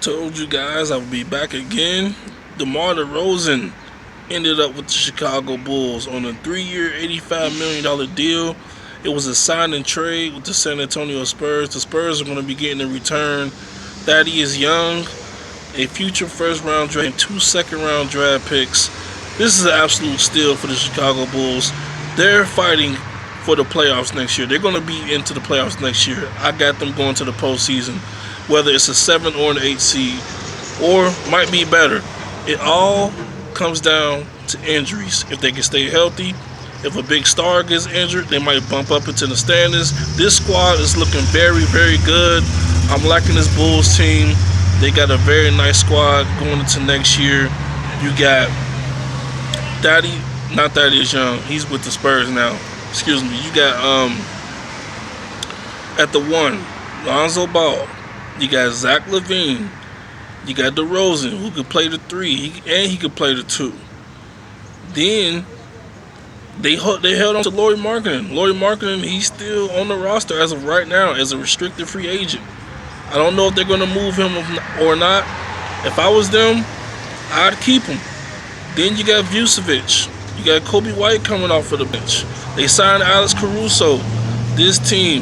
Told you guys I would be back again. DeMar DeRozan ended up with the Chicago Bulls on a 3-year, $85 million deal. It was a sign and trade with the San Antonio Spurs. The Spurs are going to be getting in return Thaddeus Young, a future first-round draft, and 2 second-round draft picks. This is an absolute steal for the Chicago Bulls. They're fighting for the playoffs next year. They're going to be into the playoffs next year. I got them going to the postseason, whether it's a 7 or an 8 seed, or might be better. It all comes down to injuries. If they can stay healthy, if a big star gets injured, they might bump up into the standings. This squad is looking very, very good. I'm liking this Bulls team. They got a very nice squad going into next year. You got not Thaddeus Young. He's with the Spurs now. Excuse me. You got at the 1, Lonzo Ball. You got Zach LaVine. You got DeRozan, who could play the 3, and he could play the 2. Then they held on to Lauri Markkanen. Lauri Markkanen, he's still on the roster as of right now as a restricted free agent. I don't know if they're going to move him or not. If I was them, I'd keep him. Then you got Vucevic. You got Kobe White coming off of the bench. They signed Alex Caruso. This team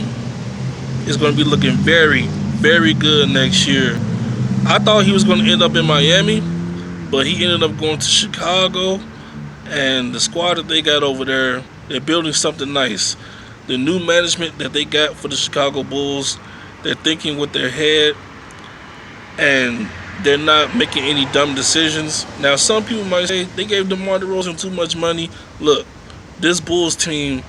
is going to be looking very, very good next year. I thought he was going to end up in Miami, but he ended up going to Chicago. And the squad that they got over there, they're building something nice. The new management that they got for the Chicago Bulls, they're thinking with their head, and they're not making any dumb decisions. Now, some people might say they gave DeMar DeRozan too much money. Look, this Bulls team,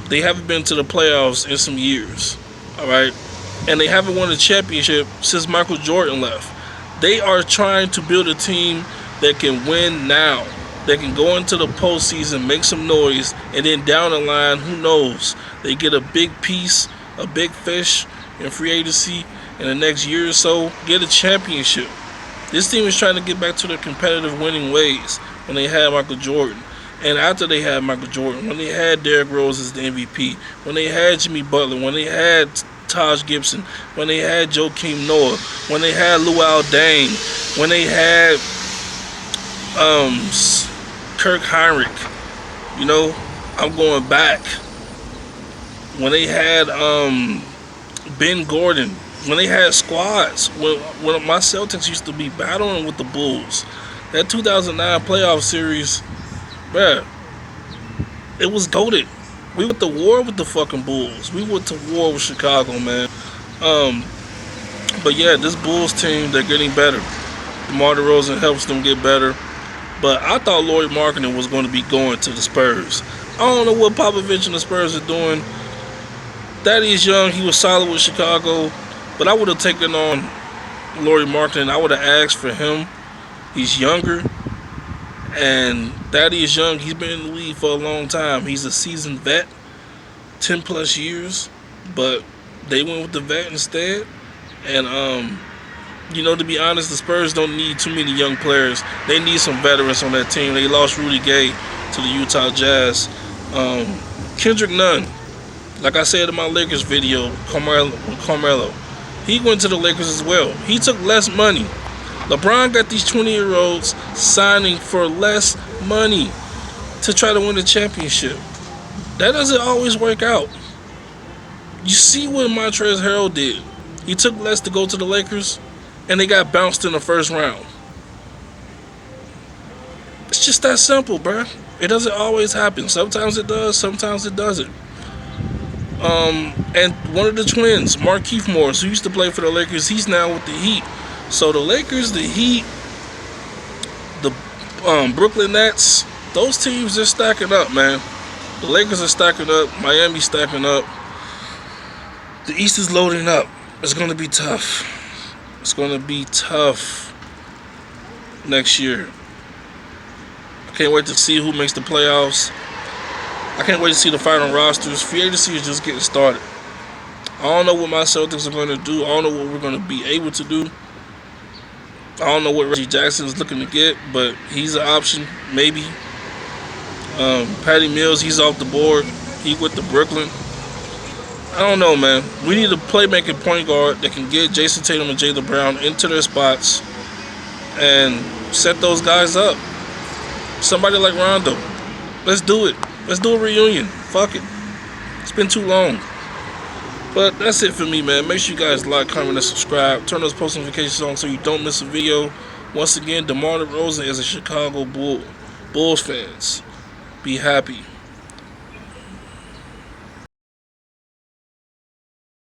they haven't been to the playoffs in some years, all right? And they haven't won a championship since Michael Jordan left. They are trying to build a team that can win now. They can go into the postseason, make some noise, and then down the line, who knows? They get a big piece, a big fish in free agency in the next year or so, get a championship. This team is trying to get back to their competitive winning ways when they had Michael Jordan. And after they had Michael Jordan, when they had Derrick Rose as the MVP, when they had Jimmy Butler, when they had Taj Gibson, when they had Joakim Noah, when they had Luol Deng, when they had Kirk Heinrich, you know, I'm going back. When they had Ben Gordon, when they had squads, when my Celtics used to be battling with the Bulls, that 2009 playoff series, bruh, it was goated. We went to war with the fucking Bulls. We went to war with Chicago, man. But yeah, this Bulls team, they're getting better. DeMar DeRozan helps them get better. But I thought Lauri Markkanen was going to be going to the Spurs. I don't know what Popovich and the Spurs are doing. Thaddeus Young, he was solid with Chicago. But I would have taken on Lauri Markkanen. I would have asked for him. He's younger. And Thaddeus Young, he's been in the league for a long time. He's a seasoned vet, 10 plus years. But they went with the vet instead. And, you know, to be honest, the Spurs don't need too many young players. They need some veterans on that team. They lost Rudy Gay to the Utah Jazz. Kendrick Nunn, like I said in my Lakers video, Carmelo, he went to the Lakers as well. He took less money. LeBron got these 20-year-olds signing for less money to try to win a championship. That doesn't always work out. You see what Montrezl Harrell did. He took less to go to the Lakers, and they got bounced in the first round. It's just that simple, bruh. It doesn't always happen. Sometimes it does, sometimes it doesn't. And one of the twins, Markieff Morris, who used to play for the Lakers, he's now with the Heat. So the Lakers, the Heat, the Brooklyn Nets, those teams are stacking up, man. The Lakers are stacking up. Miami's stacking up. The East is loading up. It's going to be tough. It's going to be tough next year. I can't wait to see who makes the playoffs. I can't wait to see the final rosters. Free agency is just getting started. I don't know what my Celtics are going to do. I don't know what we're going to be able to do. I don't know what Reggie Jackson is looking to get, but he's an option, maybe. Patty Mills, he's off the board. He went to Brooklyn. I don't know, man. We need a playmaking point guard that can get Jason Tatum and Jaylen Brown into their spots and set those guys up. Somebody like Rondo. Let's do it. Let's do a reunion. Fuck it. It's been too long. But that's it for me, man. Make sure you guys like, comment, and subscribe. Turn those post notifications on so you don't miss a video. Once again, DeMar DeRozan is a Chicago Bulls fans. Be happy.